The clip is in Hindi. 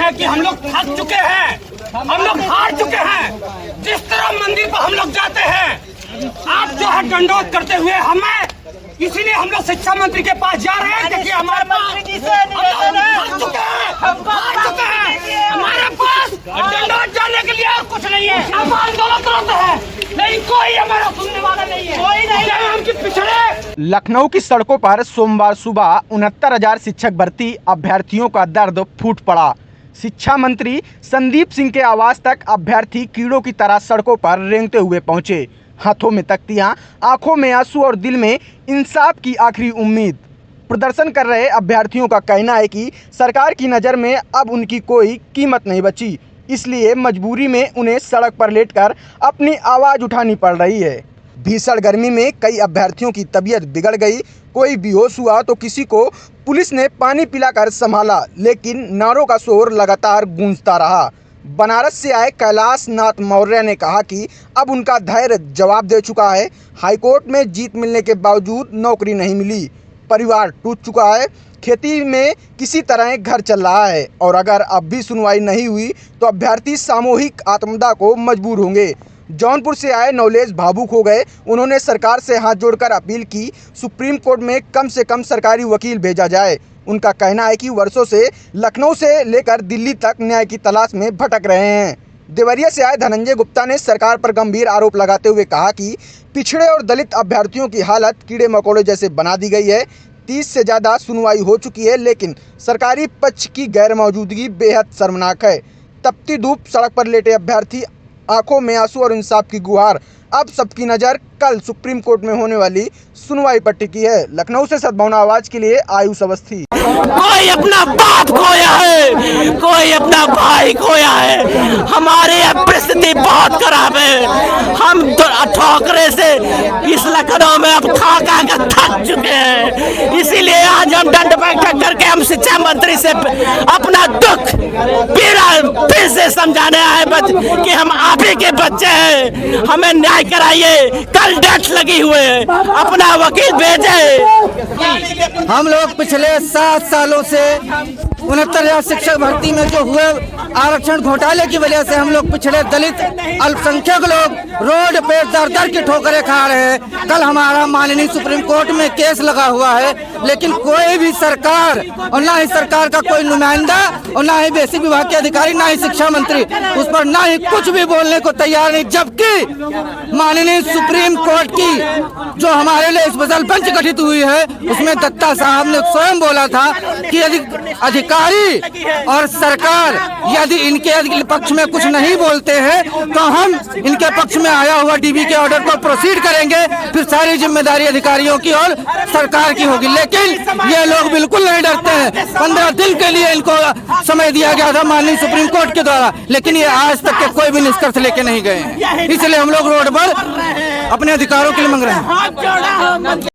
हैं कि हम लोग थक चुके हैं, हम लोग हार चुके हैं। जिस तरह मंदिर पर हम लोग जाते हैं, आप जो है दंडोत करते हुए हमें, इसीलिए हम लोग शिक्षा मंत्री के पास जा रहे हैं, क्योंकि हमारे पास हार चुके हैं, हमारे पास दंडोत जाने के लिए और कुछ नहीं है। हम आंदोलन करते हैं, नहीं कोई हमारा सुनने वाला नहीं है, कोई नहीं है। हम पिछड़े लखनऊ की सड़कों पर सोमवार सुबह 69,000 शिक्षक भर्ती अभ्यर्थियों का दर्द फूट पड़ा। शिक्षा मंत्री संदीप सिंह के आवास तक अभ्यर्थी कीड़ों की तरह सड़कों पर रेंगते हुए पहुंचे, हाथों में तख्तियां, आंखों में आंसू और दिल में इंसाफ की आखिरी उम्मीद। प्रदर्शन कर रहे अभ्यर्थियों का कहना है कि सरकार की नज़र में अब उनकी कोई कीमत नहीं बची, इसलिए मजबूरी में उन्हें सड़क पर लेटकर अपनी आवाज़ उठानी पड़ रही है। भीषण गर्मी में कई अभ्यर्थियों की तबीयत बिगड़ गई, कोई बेहोश हुआ तो किसी को पुलिस ने पानी पिलाकर संभाला, लेकिन नारों का शोर लगातार गूंजता रहा। बनारस से आए कैलाश नाथ मौर्य ने कहा कि अब उनका धैर्य जवाब दे चुका है। हाईकोर्ट में जीत मिलने के बावजूद नौकरी नहीं मिली, परिवार टूट चुका है, खेती में किसी तरह घर चल रहा है और अगर अब भी सुनवाई नहीं हुई तो अभ्यर्थी सामूहिक आत्मदाह को मजबूर होंगे। जौनपुर से आए नवलेश भावुक हो गए। उन्होंने सरकार से हाथ जोड़कर अपील की, सुप्रीम कोर्ट में कम से कम सरकारी वकील भेजा जाए। उनका कहना है कि वर्षों से लखनऊ से लेकर दिल्ली तक न्याय की तलाश में भटक रहे हैं। देवरिया से आए धनंजय गुप्ता ने सरकार पर गंभीर आरोप लगाते हुए कहा कि पिछड़े और दलित अभ्यर्थियों की हालत कीड़े मकोड़े जैसे बना दी गई है। 30 से ज़्यादा सुनवाई हो चुकी है, लेकिन सरकारी पक्ष की गैर मौजूदगी बेहद शर्मनाक है। तपती धूप, सड़क पर लेटे अभ्यर्थी, आंखों में आंसू और इंसाफ की गुहार। अब सबकी नज़र कल सुप्रीम कोर्ट में होने वाली सुनवाई पर टिकी है। लखनऊ से सद्भावना आवाज के लिए आयुष अवस्थी। कोई अपना बाप खोया है, कोई अपना भाई खोया है। हमारे अब परिस्थिति बहुत खराब है। हम ठोकरे से इस लखनऊ में अब खा कर थक चुके हैं। इसीलिए आज हम दंड बैठक करके हम शिक्षा मंत्री से अपना दुख पीड़ा फिर से समझाने आए कि हम आप ही के बच्चे हैं, हमें न्याय कराइए। कल डेट लगी हुई है, अपना वकील भेजे। हम लोग पिछले 7 सालों से 69,000 शिक्षक भर्ती में जो हुए आरक्षण घोटाले की वजह से हम लोग पिछड़े दलित अल्पसंख्यक लोग रोड पे दर दर की ठोकरें खा रहे हैं। कल हमारा माननीय सुप्रीम कोर्ट में केस लगा हुआ है, लेकिन कोई भी सरकार और ना ही सरकार का कोई नुमाइंदा और ना ही बेसिक विभाग के अधिकारी, ना ही शिक्षा मंत्री उस पर ना ही कुछ भी बोलने को तैयार नहीं। जबकि माननीय सुप्रीम कोर्ट की जो हमारे लिए स्पेशल बेंच गठित हुई है, उसमें दत्ता साहब ने स्वयं बोला था कि यदि अधिकारी और सरकार यदि इनके पक्ष में कुछ नहीं बोलते हैं तो हम इनके पक्ष में आया हुआ डीबी के ऑर्डर को प्रोसीड करेंगे, फिर सारी जिम्मेदारी अधिकारियों की और सरकार की होगी। लेकिन ये लोग बिल्कुल नहीं डरते हैं। 15 दिन के लिए इनको समय दिया गया था माननीय सुप्रीम कोर्ट के द्वारा, लेकिन ये आज तक के कोई भी निष्कर्ष लेके नहीं गए हैं। इसलिए हम लोग रोड पर अपने अधिकारों के लिए मांग रहे हैं।